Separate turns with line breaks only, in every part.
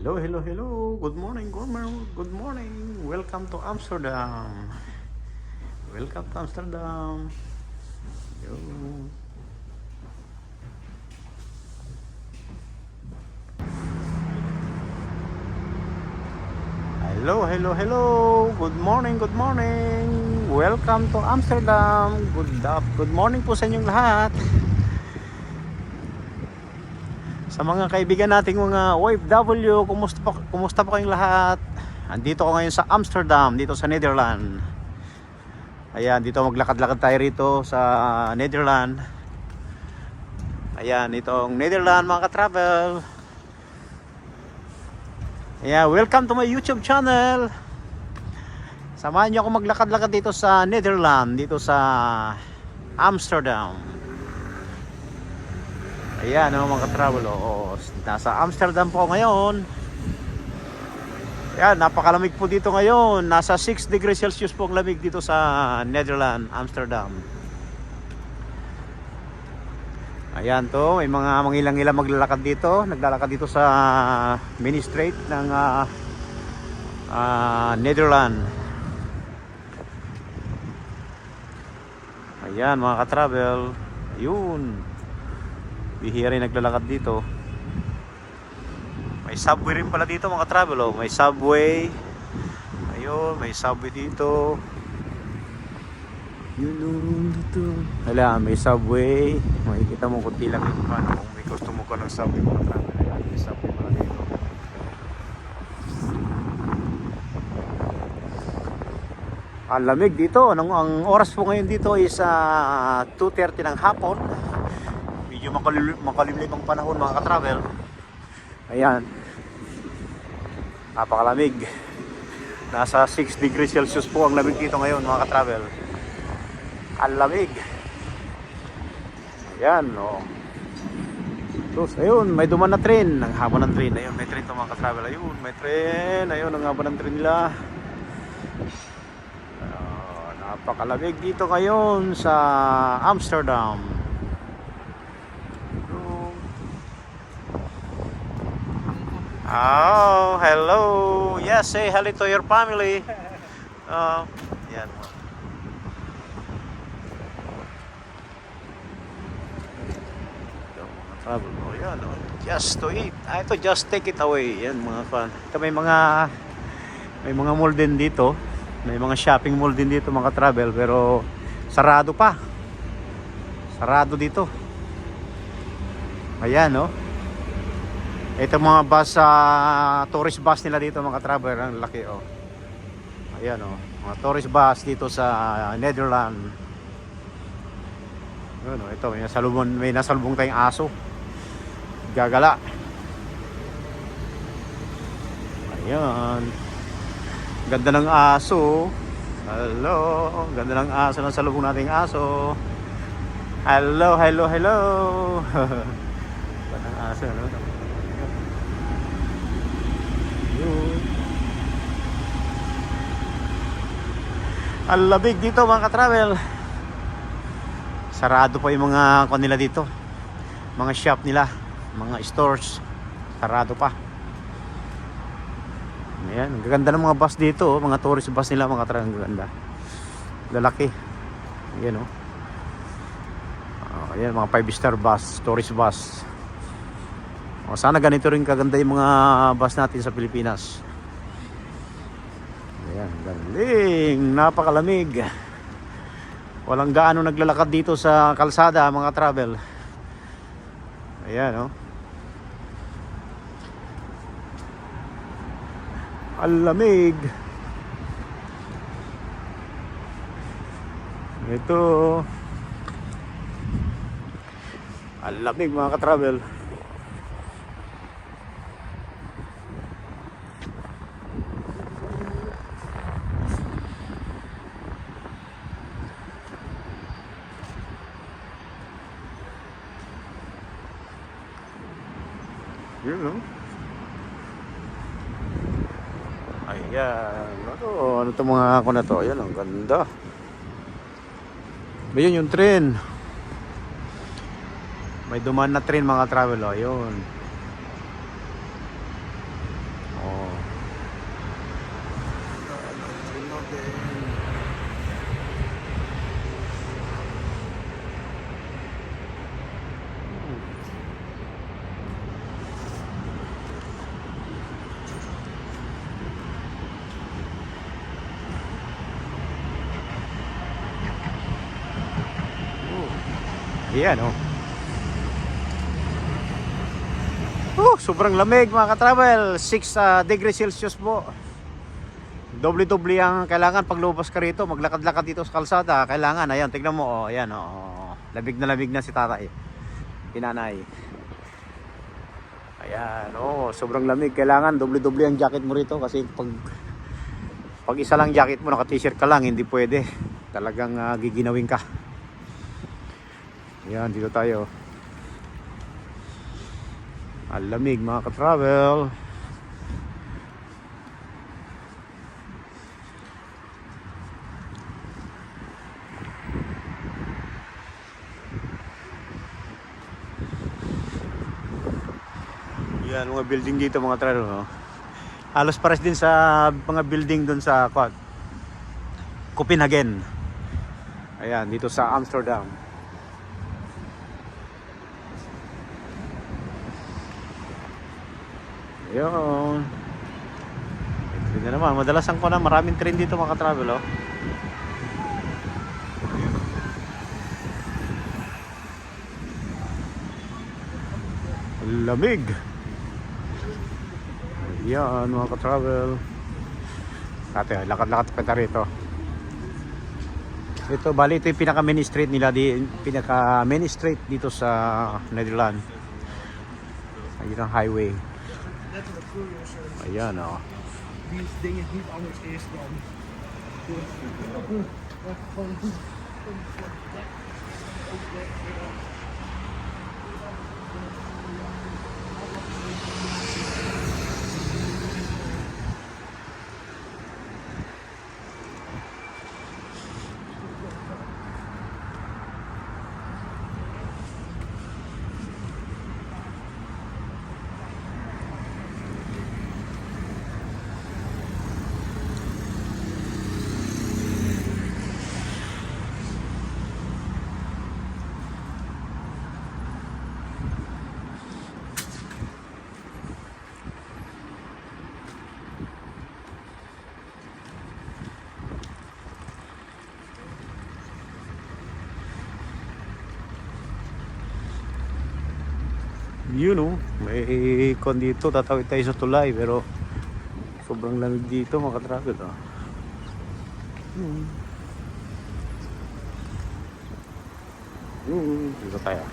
Hello, hello, hello. Good morning, good morning, good morning. Welcome to Amsterdam. Welcome to Amsterdam. Yo. Hello, hello, hello. Good morning, good morning. Welcome to Amsterdam. Good morning po sa inyong lahat. Sa mga kaibigan nating mga OFW, kumusta po kayong lahat? Andito ko ngayon sa Amsterdam, dito sa Netherlands. Ayan, dito maglakad-lakad tayo rito sa Netherlands. Ayan, itong Netherlands mga ka-travel. Ayan, welcome to my YouTube channel. Samahan niyo ako maglakad-lakad dito sa Netherlands, dito sa Amsterdam. Ayan mga ka-travel, nasa Amsterdam po ngayon. Ayan, napakalamig po dito ngayon. Nasa 6 degrees Celsius po ang lamig dito sa Netherlands, Amsterdam. Ayan to, may mga mangilang-ilang maglalakad dito. Naglalakad dito sa Main Street ng Netherlands. Ayan mga ka-travel. Ayun, bihira yung naglalakad dito. May subway rin pala dito mga ka-travel. May subway. Ayun, may subway dito. Yun dito. Hala, may subway. Makikita mo kunti lang yung kung may gusto mo ka ng subway mga ka-travel. Ayan, may subway pala dito. Ang lamig dito. Ang oras po ngayon dito is 2:30 ng hapon. Medyo makalimlim ang panahon mga ka-travel. Ayan, napakalamig. Nasa 6 degrees Celsius po ang lamig dito ngayon mga ka-travel. Ang lamig. Ayan, Tapos, ayun, may duman na train. Ang haba ng train. Ayun, may train to mga ka-travel. Ayun, may train. Ayun, ang haba ng train nila. Napakalamig dito ngayon sa Amsterdam. Oh, hello. Yes, say hello to your family. Yan. Travel. Oh, yan. Just to eat. Ito, just take it away. Yan mga fan. Ito may mga mall din dito. May mga shopping mall din dito mga travel, pero sarado pa. Sarado dito. Ayan, no. Ito mga bus, tourist bus nila dito mga traveler, ang laki Ayan mga tourist bus dito sa Netherlands. Ayan, ito may nasalubong tayong aso. Gagala. Ayan. Ganda ng aso. Hello. Ganda ng aso, nasalubong nating aso. Hello, hello, hello. Ganda ng aso, no? Ang labig dito mga ka-travel. Sarado pa yung mga kanila dito. Mga shop nila, mga stores. Sarado pa. Ayan, ang gaganda ng mga bus dito, mga tourist bus nila mga ka-travel, ganda. Lalaki. Ayan ayan, mga 5-star bus, tourist bus. Sana ganito rin kaganda yung mga bus natin sa Pilipinas. Ayan, galing, napakalamig. Walang gaano naglalakad dito sa kalsada mga travel. Ayan ang lamig. Ito ang lamig mga ka-travel. Yun, no? Ayan. Ano to mga ako na to? Ayan, ang ganda. Ayun yung train. May dumaan na train mga travel. Ayun. Oh. Ayan oh. Sobrang lamig mga ka-travel. 6 degrees Celsius po. Doble-doble ang kailangan pag lumabas ka rito. Maglakad-lakad dito sa kalsada. Kailangan, ayan, tignan mo oh. Ayan oh. Labig na si tatay. Pinanay. Ayan oh. Sobrang lamig. Kailangan doble-doble ang jacket mo rito. Kasi pag isa lang jacket mo, naka-t-shirt ka lang, hindi pwede. Talagang giginawin ka. Ayan, dito tayo. Ang lamig mga ka-travel. Yan, mga building dito mga travel. No? Halos pares din sa mga building dun sa Copenhagen. Ayan, dito sa Amsterdam. Ayun. Ito na naman. Madalasan ko na maraming train dito mga ka-travel. Oh. Lamig. Ayan mga ka-travel. Ate, lakad-lakad pa rito. Ito, bali ito yung pinaka-main street nila. Pinaka-main street dito sa Netherlands. Ayun ang highway. Ayan o.
Die dingen niet anders is dan.
Yun o, may ikon dito, tatawid tayo sa tulay pero sobrang lamig dito mga ka-travel oh. Dito tayo.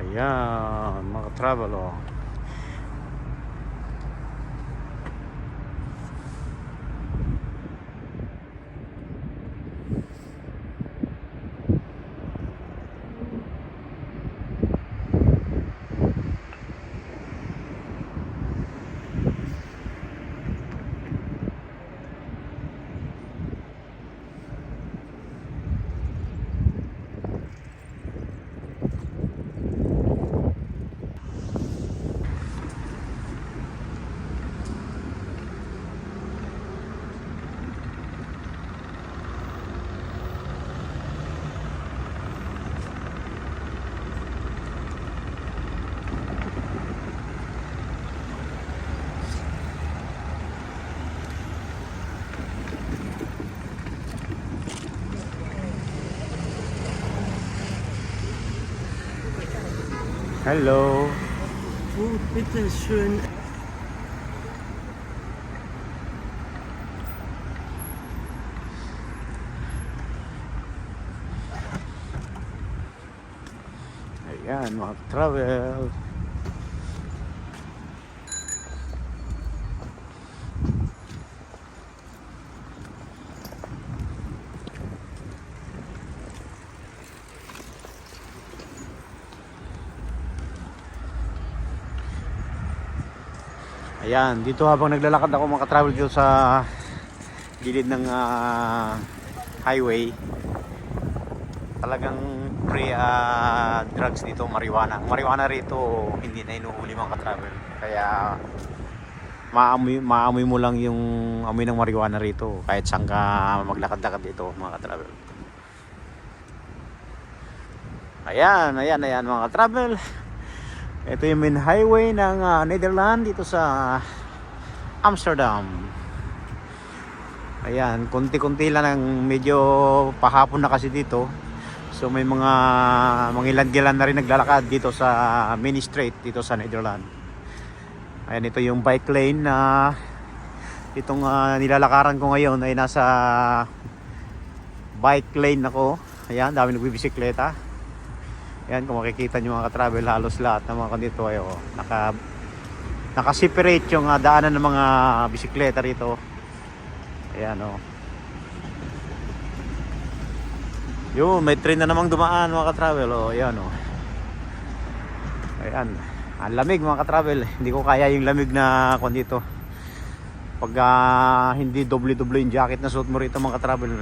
Ayan mga ka-travel oh. Hello.
Oh, bitte schön.
Ayan mga travel. Ayan, dito habang naglalakad ako mga travel dito sa gilid ng highway, talagang free drugs dito, marijuana. Marijuana rito hindi na inuhuli mga travel. Kaya maamoy mo lang yung amoy ng marijuana rito kahit saan ka maglakad-lakad dito mga travel. Ayan mga travel. Ito yung main highway ng Netherlands dito sa Amsterdam. Ayan, konti-konti lang ang medyo pahapon na kasi dito. So may mga ilan-ilan na rin naglalakad dito sa main street dito sa Netherlands. Ayan, ito yung bike lane na itong nilalakaran ko ngayon ay nasa bike lane ako. Ayan, dami nagbibisikleta. Ayan, kung makikita nyo mga ka-travel, halos lahat ng mga kanito ay naka-separate yung daanan ng mga bisikleta rito. Ayan yun, may train na namang dumaan mga ka-travel. Ayan ayan, ang lamig mga ka-travel. Hindi ko kaya yung lamig na kung dito. Pag hindi doble-doble yung jacket na suot mo rito mga ka-travel,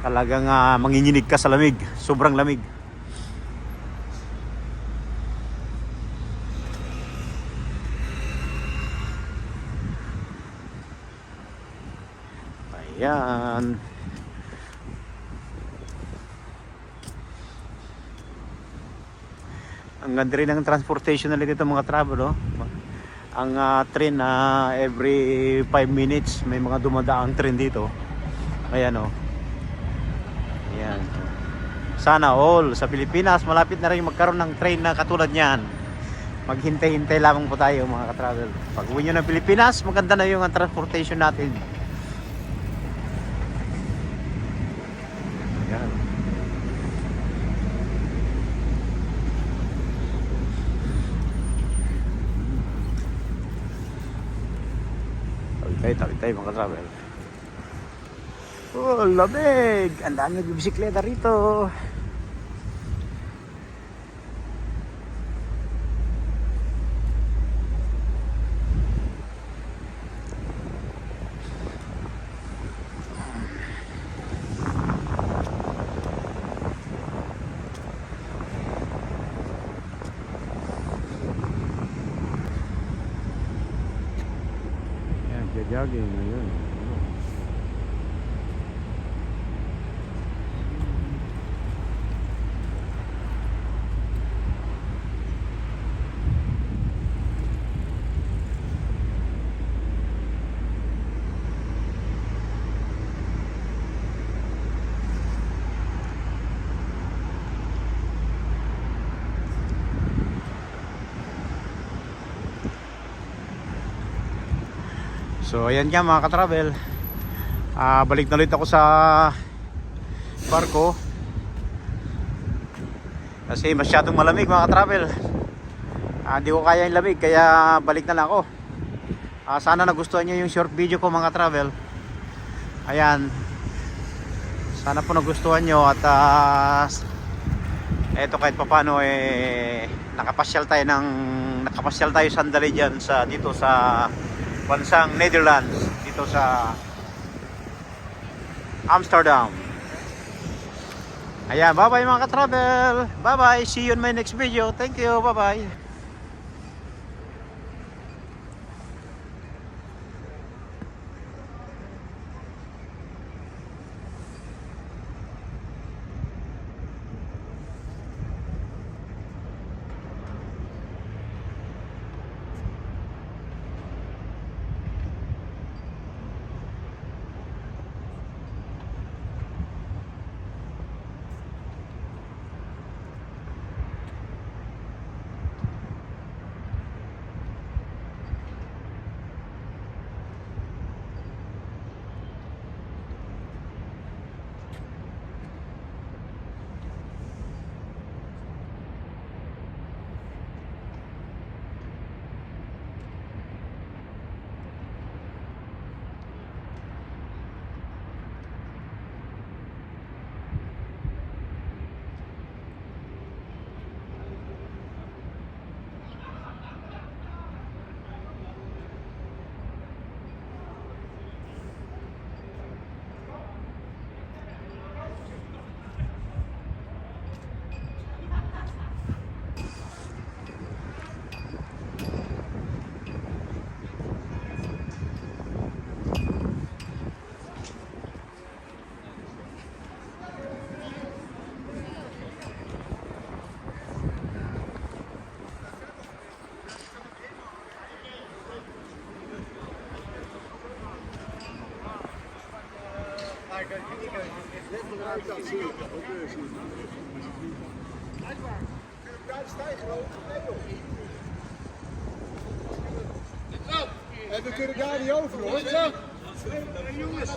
talagang manginginig ka sa lamig. Sobrang lamig. Ayan. Ang ganda rin ng transportation na dito mga travel. Ang train na every 5 minutes may mga dumadaang train dito. Ayan Ayan. Sana all sa Pilipinas malapit na rin magkaroon ng train na katulad niyan. Maghintay-hintay lamang po tayo mga ka-travel. Pag uwi nyo ng Pilipinas, maganda na yung transportation natin. Ayan. Tawid tayo mga ka-travel. Oh, lamig! Ang dami nagbibisikleta rito. Jogging ngayon. So ayan nga mga ka-travel, balik na ulit ako sa barko kasi masyadong malamig mga ka-travel. Hindi ko kaya yung lamig kaya balik na lang ako. Sana nagustuhan nyo yung short video ko mga travel. Ayan, sana po nagustuhan nyo at eto kahit papano nakapasyal tayo sandali dyan dito sa bansang Netherlands, dito sa Amsterdam. Ayan, bye bye mga ka-travel. Bye bye, see you in my next video. Thank you, bye bye.
En we kunnen daar niet over, hoor. Jongens,